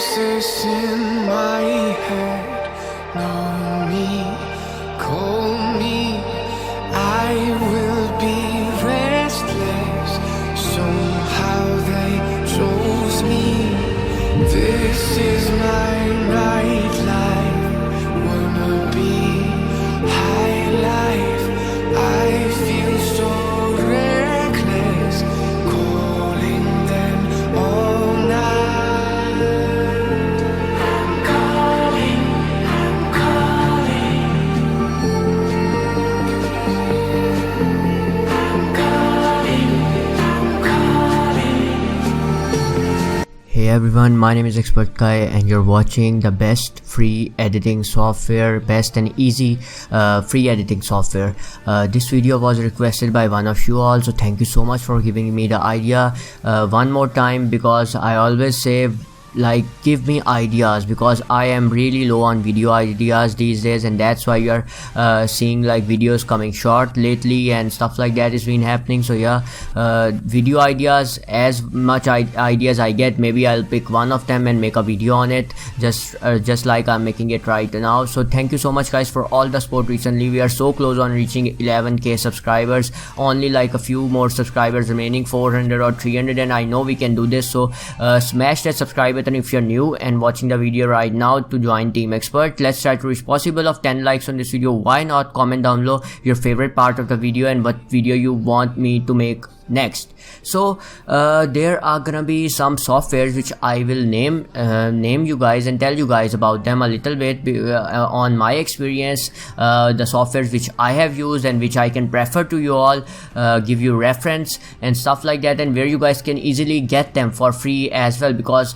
voices in my head know me, call me. I will be restless. Somehow they chose me. This is my right life. Wanna be high life. I feel so reckless, calling them all night. I'm calling, I'm calling. I'm calling, I'm calling. Hey everyone, my name is ExpertGuy and you're watching the best free editing software, best and easy free editing software. This video was requested by one of you all, so thank you so much for giving me the idea one more time, because I always say like give me ideas, because I am really low on video ideas these days, and that's why you are seeing like videos coming short lately and stuff like that has been happening. So yeah, video ideas, as much ideas I get, maybe I'll pick one of them and make a video on it, just like I'm making it right now. So thank you so much guys for all the support recently. We are so close on reaching 11k subscribers, only like a few more subscribers remaining, 400 or 300, and I know we can do this. So smash that subscribe button if you're new and watching the video right now to join Team Expert. Let's try to reach possible of 10 likes on this video. Why not? Comment down below your favorite part of the video and what video you want me to make next. So there are gonna be some softwares which I will name you guys and tell you guys about them a little bit on my experience, the softwares which I have used and which I can prefer to you all, give you reference and stuff like that, and where you guys can easily get them for free as well, because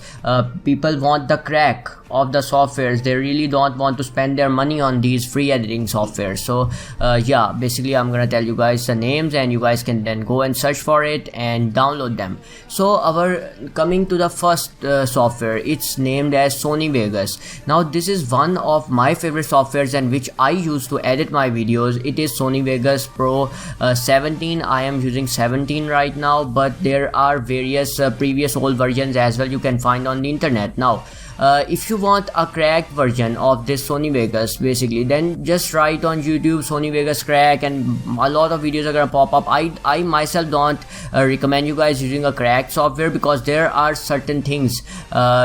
people want the crack of the softwares. They really don't want to spend their money on these free editing softwares. So yeah, basically I'm gonna tell you guys the names and you guys can then go and search for it and download them. So our coming to the first software, it's named as Sony Vegas. Now this is one of my favorite softwares and which I use to edit my videos. It is Sony Vegas Pro 17. I am using 17 right now, but there are various previous old versions as well you can find on the internet. Now if you want a cracked version of this Sony Vegas, basically, then just write on YouTube Sony Vegas crack and a lot of videos are gonna pop up. I myself don't recommend you guys using a cracked software, because there are certain things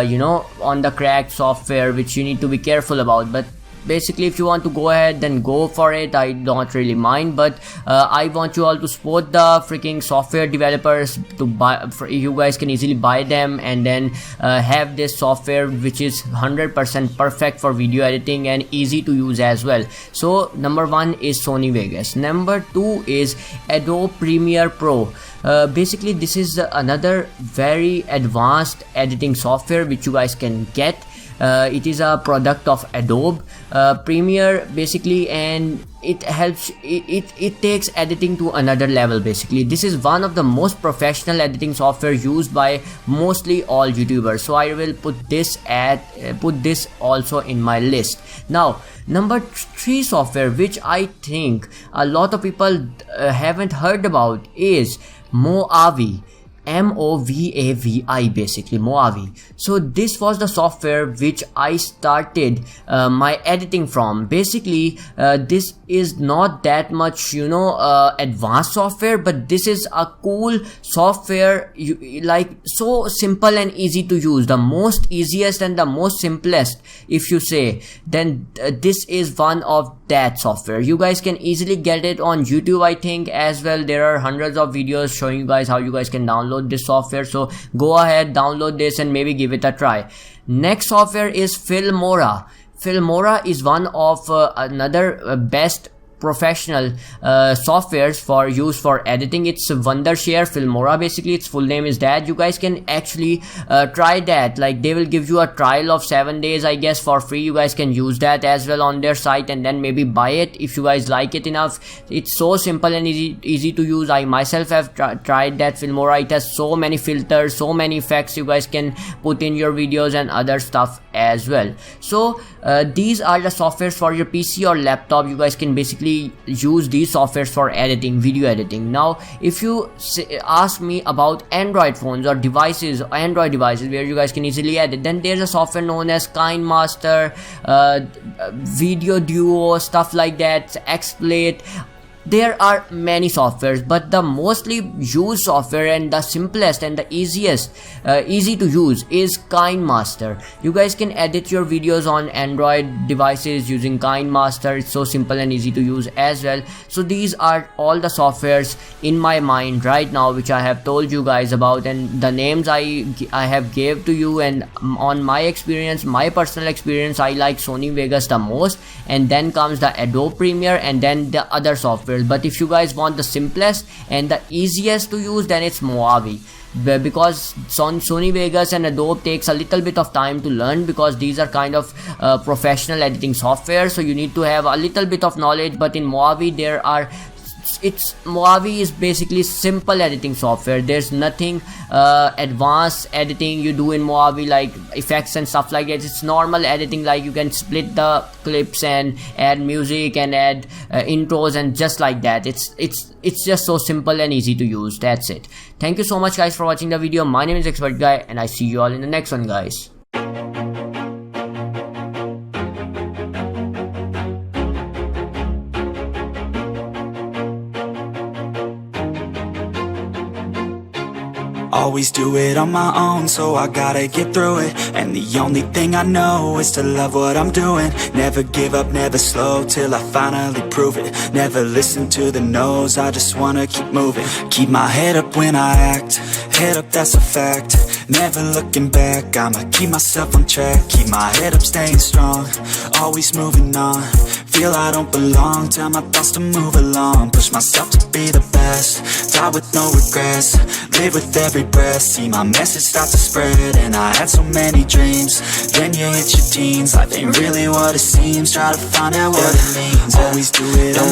you know, on the cracked software which you need to be careful about. But basically if you want to go ahead, then go for it. I don't really mind, but I want you all to support the freaking software developers to buy. You guys can easily buy them and then have this software which is 100% perfect for video editing and easy to use as well. So number one is Sony Vegas. Number two is Adobe Premiere Pro. Basically this is another very advanced editing software which you guys can get. It is a product of Adobe Premiere basically, and it helps, it takes editing to another level. Basically this is one of the most professional editing software used by mostly all YouTubers, so I will put this also in my list. Now number three software which I think a lot of people haven't heard about is Movavi. Movavi, basically Movavi. So this was the software which I started my editing from. Basically this is not that much, you know, advanced software, but this is a cool software, like so simple and easy to use, the most easiest and the most simplest if you say, then this is one of that software. You guys can easily get it on YouTube I think as well. There are hundreds of videos showing you guys how you guys can download this software, so go ahead, download this and maybe give it a try. Next software is Filmora. Filmora is one of another best professional softwares for use for editing. It's Wondershare Filmora, basically its full name is that. You guys can actually try that, like they will give you a trial of 7 days I guess for free. You guys can use that as well on their site and then maybe buy it if you guys like it enough. It's so simple and easy to use. I myself have tried that Filmora. It has so many filters, so many effects you guys can put in your videos and other stuff as well. So these are the softwares for your PC or laptop. You guys can basically use these softwares for editing, video editing. Now if you ask me about Android phones or devices, Android devices where you guys can easily edit, then there's a software known as KineMaster, Video Duo, stuff like that, XSplit. There are many softwares, but the mostly used software and the simplest and the easiest easy to use is KineMaster. You guys can edit your videos on Android devices using KineMaster. It's so simple and easy to use as well. So these are all the softwares in my mind right now which I have told you guys about, and the names I have gave to you, and on my experience, my personal experience, I like Sony Vegas the most, and then comes the Adobe Premiere, and then the other software. But if you guys want the simplest and the easiest to use, then it's Moavi, because Sony Vegas and Adobe takes a little bit of time to learn, because these are kind of professional editing software, so you need to have a little bit of knowledge. But in Moavi Moavi is basically simple editing software. There's nothing advanced editing you do in Moavi, like effects and stuff like that. It's normal editing, like you can split the clips and add music and add intros and just like that. It's just so simple and easy to use. That's it. Thank you so much guys for watching the video. My name is ExpertGuy, and I see you all in the next one, guys. Always do it on my own, so I gotta get through it. And the only thing I know is to love what I'm doing. Never give up, never slow, till I finally prove it. Never listen to the no's, I just wanna keep moving. Keep my head up when I act, head up, that's a fact. Never looking back, I'ma keep myself on track. Keep my head up, staying strong, always moving on. Feel I don't belong, tell my thoughts to move along. Push myself to be the best, die with no regrets. Live with every breath, see my message start to spread. And I had so many dreams, then you hit your teens. Life ain't really what it seems, try to find out what it means. Always do it